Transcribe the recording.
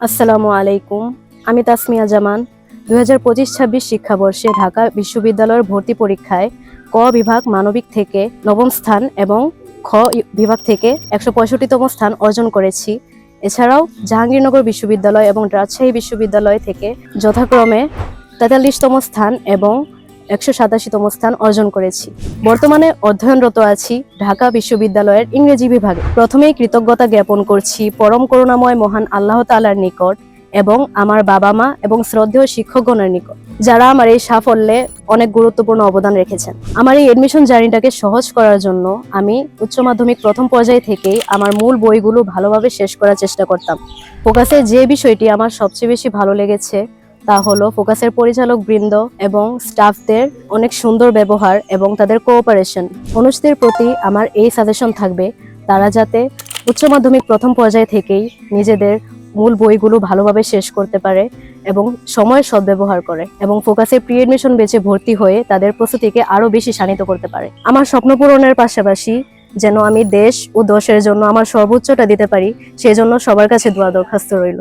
আসসালামু আলাইকুম। আমি তাসমিয়া জামান। 2025-26 শিক্ষাবর্ষে ঢাকা বিশ্ববিদ্যালয়ের ভর্তি পরীক্ষায় ক বিভাগ মানবিক থেকে নবম স্থান এবং খ বিভাগ থেকে 165তম স্থান অর্জন করেছি। এছাড়াও জাহাঙ্গীরনগর বিশ্ববিদ্যালয় এবং রাজশাহী বিশ্ববিদ্যালয় থেকে যথাক্রমে 43তম স্থান এবং 187তম স্থান অর্জন করেছি। বর্তমানে অধ্যয়নরত আছি ঢাকা বিশ্ববিদ্যালয়ের ইংরেজি বিভাগে। প্রথমেই কৃতজ্ঞতা জ্ঞাপন করছি পরম করুণাময় মহান আল্লাহ তাআলার নিকট এবং আমার বাবা মা এবং শ্রদ্ধেয় শিক্ষকগণের নিকট, যারা আমার এই সাফল্যে অনেক গুরুত্বপূর্ণ অবদান রেখেছেন। আমার এই এডমিশন জার্নিটাকে সহজ করার জন্য আমি উচ্চ মাধ্যমিক প্রথম পর্যায় থেকেই আমার মূল বইগুলো ভালোভাবে শেষ করার চেষ্টা করতাম। ফোকাসের যে বিষয়টি আমার সবচেয়ে বেশি ভালো লেগেছে তা হলো ফোকাসের পরিচালক বৃন্দ এবং স্টাফদের অনেক সুন্দর ব্যবহার এবং তাদের কোঅপারেশন। অনুষদের প্রতি আমার এই সাজেশন থাকবে, তারা যাতে উচ্চ মাধ্যমিক প্রথম পর্যায় থেকেই নিজেদের মূল বইগুলো ভালোভাবে শেষ করতে পারে এবং সময়ের সদ্ব্যবহার করে এবং ফোকাসে প্রি এডমিশন বেচে ভর্তি হয়ে তাদের প্রস্তুতিকে আরো বেশি শানিত করতে পারে। আমার স্বপ্ন পূরণের পাশাপাশি যেন আমি দেশ ও দশের জন্য আমার সর্বোচ্চটা দিতে পারি, সেজন্য সবার কাছে দোয়া দরখাস্ত রইল।